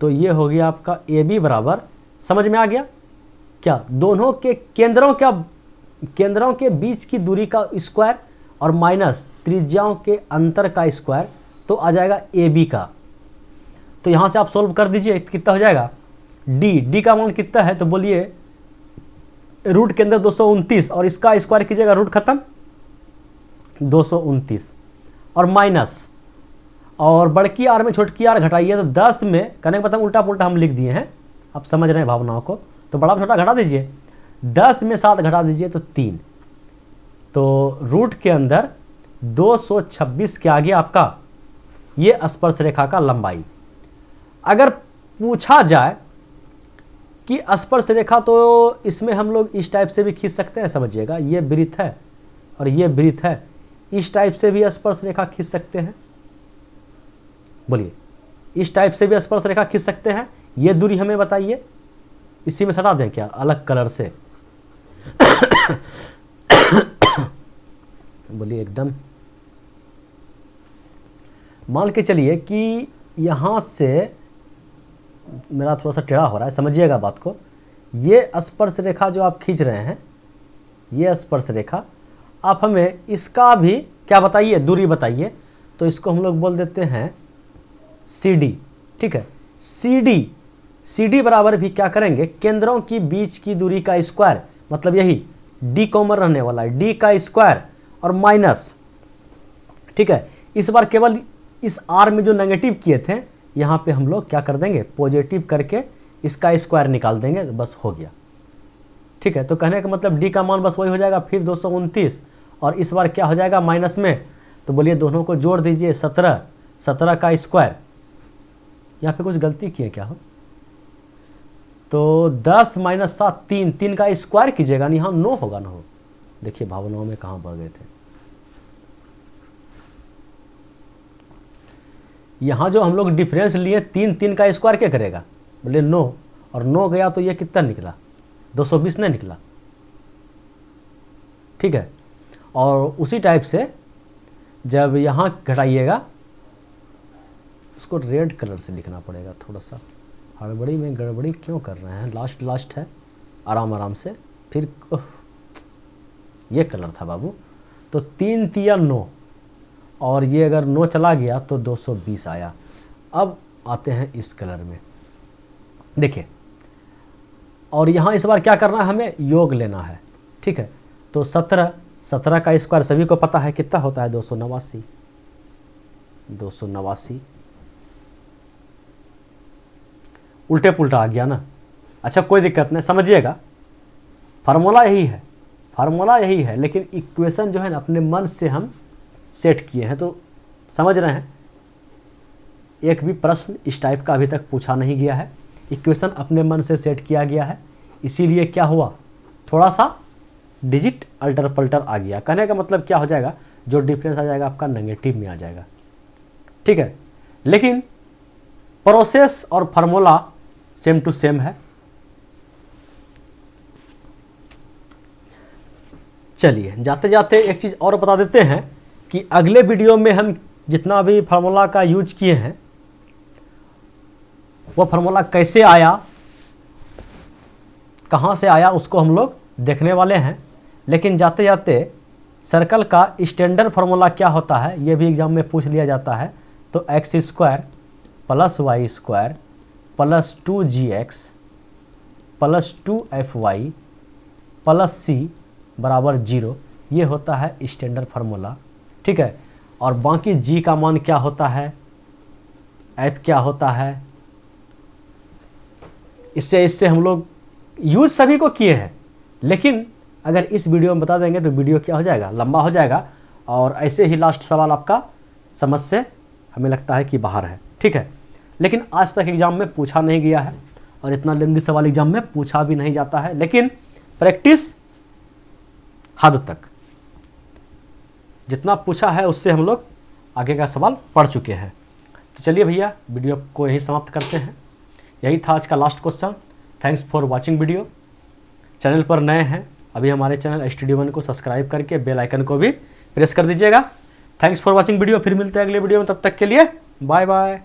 तो ये हो गया आपका ए बी बराबर, समझ में आ गया क्या, दोनों के केंद्रों के बीच की दूरी का स्क्वायर और माइनस त्रिज्याओं के अंतर का स्क्वायर, तो आ जाएगा ए बी का। तो यहाँ से आप सोल्व कर दीजिए, कितना हो जाएगा, डी का मान कितना है, तो बोलिए रूट के अंदर 229 और इसका स्क्वायर कीजिएगा, रूट खत्म 229, और माइनस, और बड़की आर में छोटकी आर घटाइए, तो 10 में, कहने का मतलब उल्टा पुल्टा हम लिख दिए हैं, आप समझ रहे हैं भावनाओं को, तो बड़ा छोटा घटा दीजिए, 10 में 7 घटा दीजिए तो 3, तो रूट के अंदर 226 के आगे आपका ये स्पर्श रेखा का लंबाई। अगर पूछा जाए कि स्पर्श रेखा, तो इसमें हम लोग इस टाइप से भी खींच सकते हैं, समझिएगा, ये वृत्त है और ये वृत्त है, इस टाइप से भी स्पर्श रेखा खींच सकते हैं। बोलिए, इस टाइप से भी स्पर्श रेखा खींच सकते हैं। ये दूरी हमें बताइए, इसी में सटा दें क्या, अलग कलर से बोलिए एकदम, मान के चलिए कि यहाँ से मेरा थोड़ा सा टेढ़ा हो रहा है, समझिएगा बात को, ये स्पर्श रेखा जो आप खींच रहे हैं, ये स्पर्श रेखा, आप हमें इसका भी क्या बताइए, दूरी बताइए। तो इसको हम लोग बोल देते हैं CD। ठीक है, CD बराबर भी क्या करेंगे, केंद्रों की बीच की दूरी का स्क्वायर, मतलब यही D कॉमन रहने वाला है, D का स्क्वायर और माइनस। ठीक है, इस बार केवल इस R में जो नेगेटिव किए थे, यहाँ पे हम लोग क्या कर देंगे, पॉजिटिव करके इसका स्क्वायर निकाल देंगे, बस हो गया। ठीक है, तो कहने का मतलब D का मान बस वही हो जाएगा, फिर 229, और इस बार क्या हो जाएगा माइनस में, तो बोलिए दोनों को जोड़ दीजिए, 17 का स्क्वायर। यहाँ पे कुछ गलती किए क्या हो, तो 10 माइनस 7 3 का स्क्वायर कीजिएगा, नहीं यहाँ 9 होगा, 9। देखिए भावनाओं में कहाँ बढ़ गए थे। यहाँ जो हम लोग डिफरेंस लिए, 3 का स्क्वायर क्या करेगा, बोले 9, और 9 गया तो ये कितना निकला, 220 नहीं निकला। ठीक है, और उसी टाइप से जब यहाँ घटाइएगा, उसको रेड कलर से लिखना पड़ेगा। थोड़ा सा हड़बड़ी में गड़बड़ी क्यों कर रहे हैं, लास्ट है, आराम आराम से। फिर ये कलर था बाबू। तो 3 तिया 9 और ये अगर 9 चला गया तो 220 आया। अब आते हैं इस कलर में, देखिए, और यहाँ इस बार क्या करना है, हमें योग लेना है, ठीक है। तो 17 का स्क्वायर सभी को पता है कितना होता है, 289। 289 उल्टे पुल्टा आ गया ना। अच्छा कोई दिक्कत नहीं, समझिएगा, फार्मूला यही है, लेकिन इक्वेशन जो है ना अपने मन से हम सेट किए हैं। तो समझ रहे हैं, एक भी प्रश्न इस टाइप का अभी तक पूछा नहीं गया है, इक्वेशन अपने मन से सेट किया गया है। इसीलिए क्या हुआ, थोड़ा सा डिजिट अल्टर पल्टर आ गया। कहने का मतलब क्या हो जाएगा, जो डिफरेंस आ जाएगा आपका नेगेटिव में आ जाएगा, ठीक है। लेकिन प्रोसेस और फार्मूला सेम टू सेम है। चलिए जाते जाते एक चीज़ और बता देते हैं कि अगले वीडियो में हम जितना भी फार्मूला का यूज किए हैं वो फार्मूला कैसे आया, कहाँ से आया, उसको हम लोग देखने वाले हैं। लेकिन जाते जाते सर्कल का स्टैंडर्ड फार्मूला क्या होता है ये भी एग्जाम में पूछ लिया जाता है। तो x² + y² + 2gx + 2fy + c = 0, ये होता है स्टैंडर्ड फार्मूला, ठीक है। और बाकी g का मान क्या होता है, f क्या होता है, इससे हम लोग यूज सभी को किए हैं। लेकिन अगर इस वीडियो में बता देंगे तो वीडियो क्या हो जाएगा, लंबा हो जाएगा। और ऐसे ही लास्ट सवाल आपका समझ से हमें लगता है कि बाहर है, ठीक है। लेकिन आज तक एग्जाम में पूछा नहीं गया है और इतना लेंदी सवाल एग्जाम में पूछा भी नहीं जाता है। लेकिन प्रैक्टिस हद तक, जितना पूछा है उससे हम लोग आगे का सवाल पढ़ चुके हैं। तो चलिए भैया वीडियो को यही समाप्त करते हैं। यही था आज का last question. Thanks for watching video. Channel पर नए हैं अभी हमारे चैनल STD1 को सब्सक्राइब करके बेल आइकन को भी प्रेस कर दीजिएगा। Thanks for watching video. फिर मिलते हैं अगले वीडियो में, तब तक के लिए बाय बाय।